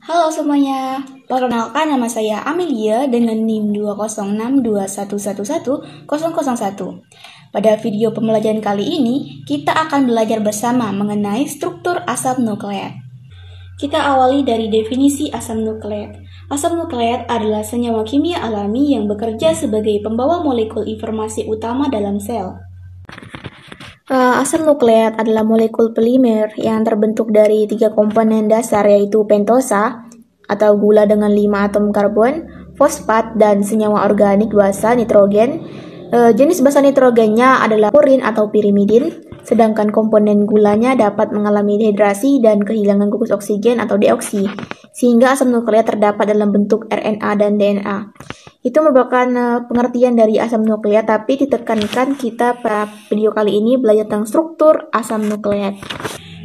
Halo semuanya, perkenalkan nama saya Amelia dengan NIM 20621111001. Pada video pembelajaran kali ini, kita akan belajar bersama mengenai struktur asam nukleat. Kita awali dari definisi asam nukleat. Asam nukleat adalah senyawa kimia alami yang bekerja sebagai pembawa molekul informasi utama dalam sel. Asam nukleat adalah molekul polimer yang terbentuk dari 3 komponen dasar, yaitu pentosa atau gula dengan 5 atom karbon, fosfat, dan senyawa organik basa nitrogen. Jenis basa nitrogennya adalah purin atau pirimidin, sedangkan komponen gulanya dapat mengalami dehidrasi dan kehilangan gugus oksigen atau deoksi, sehingga asam nukleat terdapat dalam bentuk RNA dan DNA. Itu merupakan pengertian dari asam nukleat, tapi ditekankan kita pada video kali ini belajar tentang struktur asam nukleat.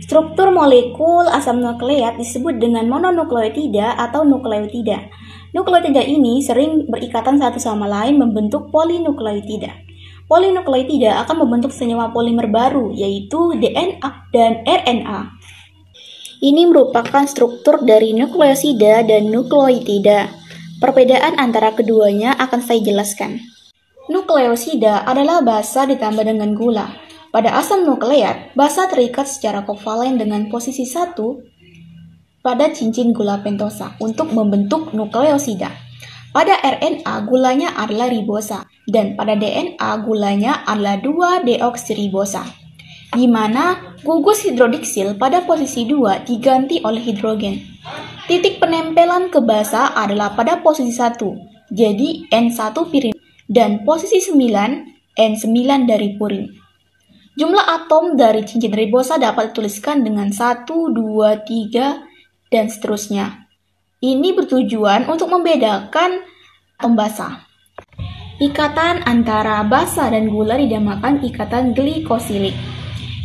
Struktur molekul asam nukleat disebut dengan mononukleotida atau nukleotida. Nukleotida ini sering berikatan satu sama lain membentuk polinukleotida. Polinukleotida akan membentuk senyawa polimer baru, yaitu DNA dan RNA. Ini merupakan struktur dari nukleosida dan nukleotida. Perbedaan antara keduanya akan saya jelaskan. Nukleosida adalah basa ditambah dengan gula. Pada asam nukleat, basa terikat secara kovalen dengan posisi 1 pada cincin gula pentosa untuk membentuk nukleosida. Pada RNA, gulanya adalah ribosa, dan pada DNA, gulanya adalah 2-deoksiribosa, di mana gugus hidrodiksil pada posisi 2 diganti oleh hidrogen. Titik penempelan ke basa adalah pada posisi 1, jadi N1 pirin, dan posisi 9, N9 dari purin. Jumlah atom dari cincin ribosa dapat dituliskan dengan 1, 2, 3, dan seterusnya. Ini bertujuan untuk membedakan atom basa. Ikatan antara basa dan gula dinamakan ikatan glikosilik.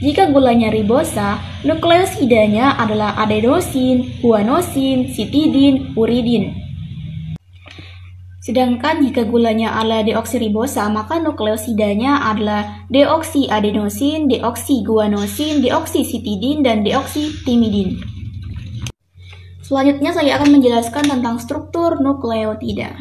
Jika gulanya ribosa, nukleosidanya adalah adenosin, guanosin, sitidin, uridin. Sedangkan jika gulanya adalah deoksiribosa, maka nukleosidanya adalah deoksiadenosin, deoksiguanosin, deoksisitidin, dan deoksitimidin. Selanjutnya saya akan menjelaskan tentang struktur nukleotida.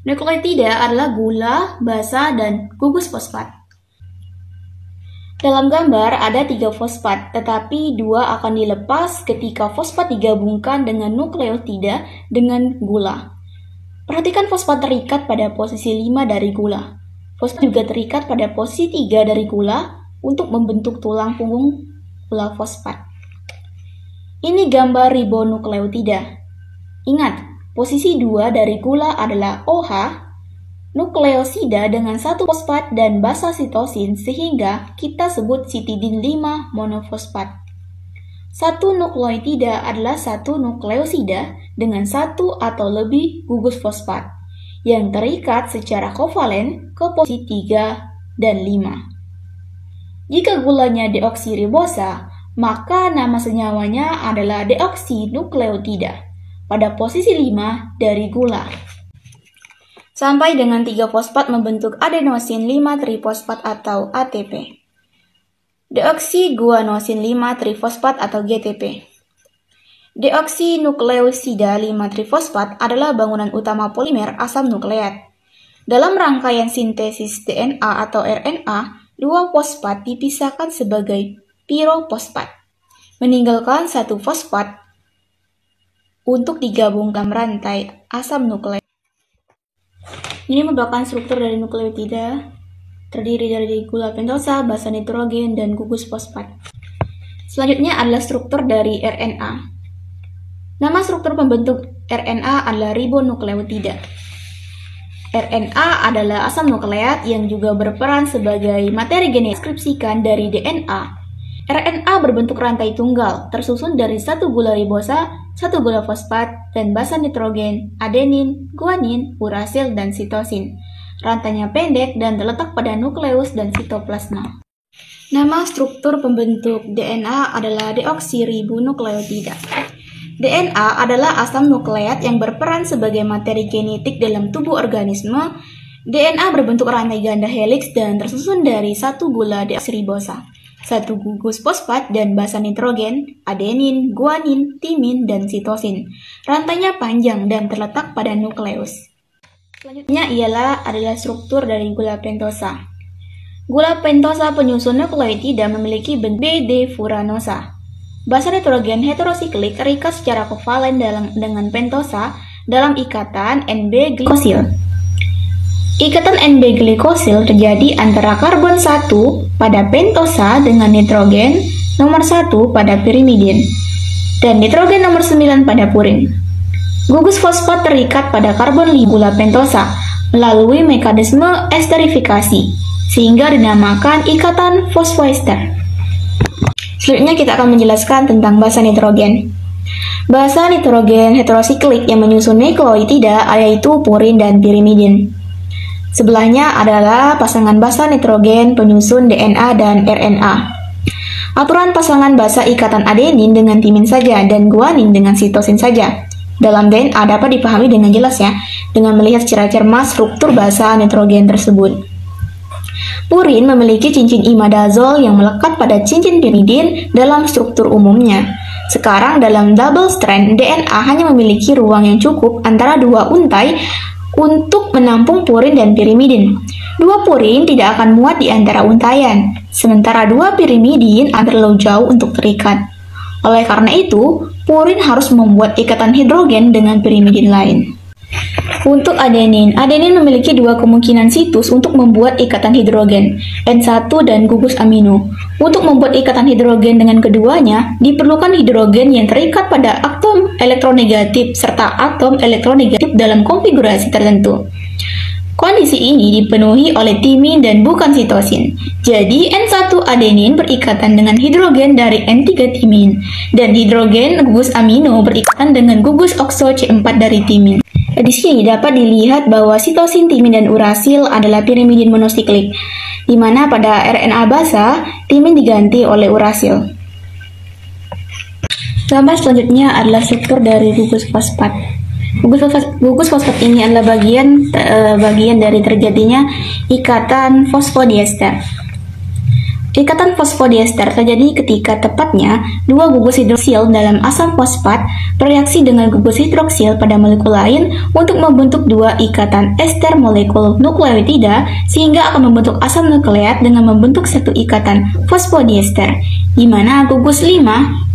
Nukleotida adalah gula, basa, dan gugus fosfat. Dalam gambar ada 3 fosfat, tetapi 2 akan dilepas ketika fosfat digabungkan dengan nukleotida dengan gula. Perhatikan fosfat terikat pada posisi 5 dari gula. Fosfat juga terikat pada posisi 3 dari gula untuk membentuk tulang punggung gula fosfat. Ini gambar ribonukleotida. Ingat, posisi 2 dari gula adalah OH, nukleosida dengan 1 fosfat dan basa sitosin, sehingga kita sebut sitidin 5 monofosfat. 1 nukleotida adalah 1 nukleosida dengan 1 atau lebih gugus fosfat yang terikat secara kovalen ke posisi 3 dan 5. Jika gulanya deoksiribosa, maka nama senyawanya adalah deoksinukleotida pada posisi 5 dari gula. Sampai dengan 3 fosfat membentuk adenosin 5-trifosfat atau ATP. Deoksiguanosin 5-trifosfat atau GTP. Deoksinukleosida 5-trifosfat adalah bangunan utama polimer asam nukleat. Dalam rangkaian sintesis DNA atau RNA, 2 fosfat dipisahkan sebagai pirofosfat, meninggalkan 1 fosfat untuk digabungkan rantai asam nukleat. Ini merupakan struktur dari nukleotida, terdiri dari gula pentosa, basa nitrogen, dan gugus fosfat. Selanjutnya adalah struktur dari RNA. Nama struktur pembentuk RNA adalah ribonukleotida. RNA adalah asam nukleat yang juga berperan sebagai materi genetik deskripsikan dari DNA. RNA berbentuk rantai tunggal, tersusun dari 1 gula ribosa, 1 gula fosfat, dan basa nitrogen, adenin, guanin, urasil, dan sitosin. Rantainya pendek dan terletak pada nukleus dan sitoplasma. Nama struktur pembentuk DNA adalah deoksiribonukleotida. DNA adalah asam nukleat yang berperan sebagai materi genetik dalam tubuh organisme. DNA berbentuk rantai ganda helix dan tersusun dari 1 gula deoksiribosa, satu gugus fosfat dan basa nitrogen, adenin, guanin, timin, dan sitosin. Rantainya panjang dan terletak pada nukleus. Selanjutnya adalah struktur dari gula pentosa. Gula pentosa penyusun nukleotida memiliki bentuk B-defuranosa. Basa nitrogen heterosiklik terikat secara kovalen dengan pentosa dalam ikatan Nb-glikosil. Ikatan Nb-glikosil terjadi antara karbon 1 pada pentosa dengan nitrogen nomor 1 pada pirimidin dan nitrogen nomor 9 pada purin. Gugus fosfat terikat pada karbon 5 gula pentosa melalui mekanisme esterifikasi sehingga dinamakan ikatan fosfoester. Selanjutnya kita akan menjelaskan tentang basa nitrogen. Basa nitrogen heterosiklik yang menyusun nukleotida yaitu purin dan pirimidin. Sebelahnya adalah pasangan basa nitrogen penyusun DNA dan RNA. Aturan pasangan basa ikatan adenin dengan timin saja dan guanin dengan sitosin saja. Dalam DNA dapat dipahami dengan jelas ya, dengan melihat secara cermat struktur basa nitrogen tersebut. Purin memiliki cincin imadazol yang melekat pada cincin pirimidin dalam struktur umumnya. Sekarang dalam double strand, DNA hanya memiliki ruang yang cukup antara dua untai untuk menampung purin dan pirimidin. Dua purin tidak akan muat di antara untaian, sementara dua pirimidin akan terlalu jauh untuk terikat. Oleh karena itu, purin harus membuat ikatan hidrogen dengan pirimidin lain. Untuk adenin memiliki dua kemungkinan situs untuk membuat ikatan hidrogen, N1 dan gugus amino. Untuk membuat ikatan hidrogen dengan keduanya, diperlukan hidrogen yang terikat pada atom elektronegatif serta atom elektronegatif dalam konfigurasi tertentu. Kondisi ini dipenuhi oleh timin dan bukan sitosin. Jadi N1 adenin berikatan dengan hidrogen dari N3 timin, dan hidrogen gugus amino berikatan dengan gugus okso C4 dari timin. Di sini dapat dilihat bahwa sitosin, timin, dan urasil adalah pirimidin monosiklik, di mana pada RNA basa, timin diganti oleh urasil. Gambar selanjutnya adalah struktur dari gugus fosfat. Gugus fosfat ini adalah bagian dari terjadinya ikatan fosfodiester. Ikatan fosfodiester terjadi ketika tepatnya dua gugus hidroksil dalam asam fosfat bereaksi dengan gugus hidroksil pada molekul lain untuk membentuk dua ikatan ester molekul nukleotida sehingga akan membentuk asam nukleat dengan membentuk satu ikatan fosfodiester, di mana gugus 5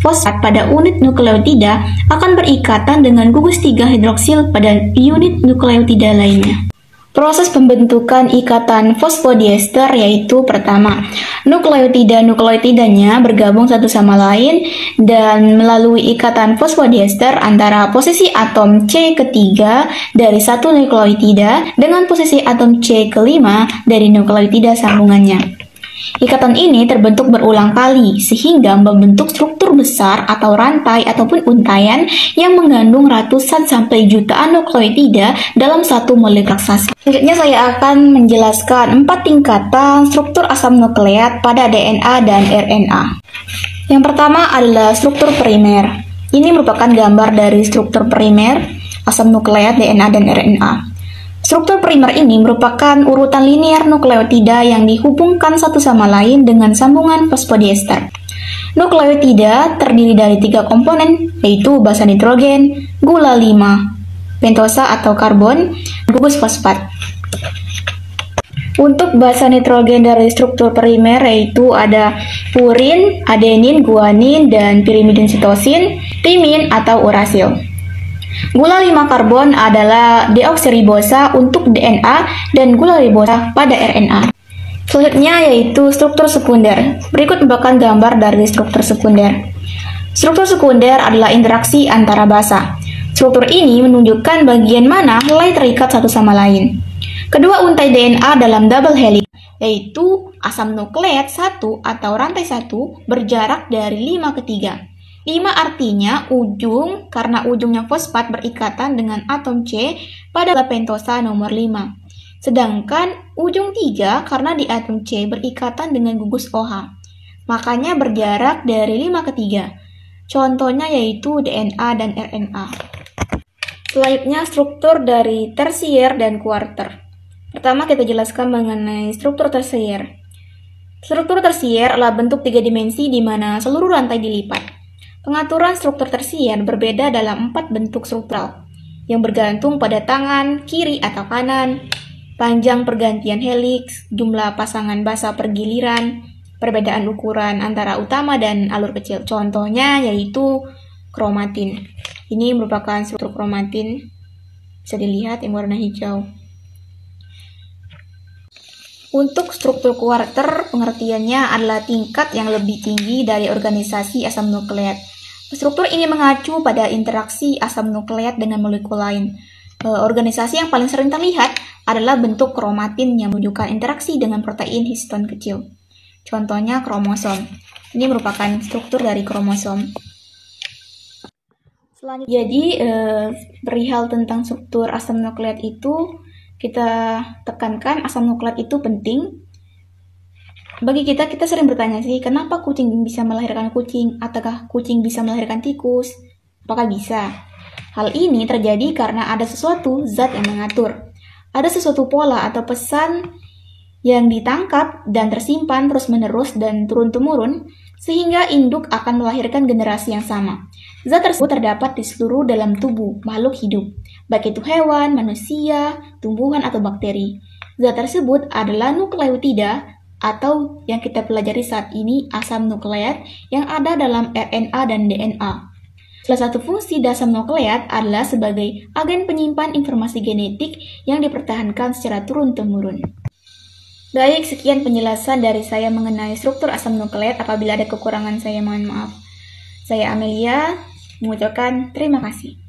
fosfat pada unit nukleotida akan berikatan dengan gugus 3 hidroksil pada unit nukleotida lainnya. Proses pembentukan ikatan fosfodiester yaitu pertama, nukleotida-nukleotidanya bergabung satu sama lain dan melalui ikatan fosfodiester antara posisi atom C ketiga dari satu nukleotida dengan posisi atom C kelima dari nukleotida sambungannya. Ikatan ini terbentuk berulang kali sehingga membentuk struktur besar atau rantai ataupun untaian yang mengandung ratusan sampai jutaan nukleotida dalam satu molekul raksasa. Selanjutnya saya akan menjelaskan 4 tingkatan struktur asam nukleat pada DNA dan RNA. Yang pertama adalah struktur primer. Ini merupakan gambar dari struktur primer asam nukleat DNA dan RNA. Struktur primer ini merupakan urutan linear nukleotida yang dihubungkan satu sama lain dengan sambungan fosfodiester. Nukleotida terdiri dari 3 komponen, yaitu basa nitrogen, gula 5, pentosa atau karbon, gugus fosfat. Untuk basa nitrogen dari struktur primer yaitu ada purin, adenin, guanin, dan pirimidin sitosin, timin atau urasil. Gula 5 karbon adalah deoksiribosa untuk DNA dan gula ribosa pada RNA. Selanjutnya yaitu struktur sekunder. Berikut merupakan gambar dari struktur sekunder. Struktur sekunder adalah interaksi antara basa. Struktur ini menunjukkan bagian mana helai terikat satu sama lain. Kedua untai DNA dalam double helix, yaitu asam nukleat 1 atau rantai 1 berjarak dari 5 ke 3. 5 artinya ujung karena ujungnya fosfat berikatan dengan atom C pada pentosa nomor 5. Sedangkan ujung 3 karena di atom C berikatan dengan gugus OH. Makanya berjarak dari 5 ke 3. Contohnya yaitu DNA dan RNA. Selanjutnya struktur dari tersier dan kuarter. Pertama kita jelaskan mengenai struktur tersier. Struktur tersier adalah bentuk 3 dimensi di mana seluruh rantai dilipat. Pengaturan struktur tersier berbeda dalam 4 bentuk struktural, yang bergantung pada tangan, kiri atau kanan, panjang pergantian heliks, jumlah pasangan basa per giliran, perbedaan ukuran antara utama dan alur kecil. Contohnya yaitu kromatin. Ini merupakan struktur kromatin, bisa dilihat yang warna hijau. Untuk struktur kuarter, pengertiannya adalah tingkat yang lebih tinggi dari organisasi asam nukleat. Struktur ini mengacu pada interaksi asam nukleat dengan molekul lain. Organisasi yang paling sering terlihat adalah bentuk kromatin yang menunjukkan interaksi dengan protein histon kecil. Contohnya kromosom. Ini merupakan struktur dari kromosom. Jadi, perihal tentang struktur asam nukleat itu, kita tekankan asam nukleat itu penting. Bagi kita sering bertanya sih, kenapa kucing bisa melahirkan kucing? Ataukah kucing bisa melahirkan tikus? Apakah bisa? Hal ini terjadi karena ada sesuatu zat yang mengatur. Ada sesuatu pola atau pesan yang ditangkap dan tersimpan terus-menerus dan turun-temurun, sehingga induk akan melahirkan generasi yang sama. Zat tersebut terdapat di seluruh dalam tubuh makhluk hidup, baik itu hewan, manusia, tumbuhan, atau bakteri. Zat tersebut adalah nukleotida atau yang kita pelajari saat ini asam nukleat yang ada dalam RNA dan DNA. Salah satu fungsi asam nukleat adalah sebagai agen penyimpan informasi genetik yang dipertahankan secara turun-temurun. Baik, sekian penjelasan dari saya mengenai struktur asam nukleat. Apabila ada kekurangan saya mohon maaf. Saya Amelia, mengucapkan terima kasih.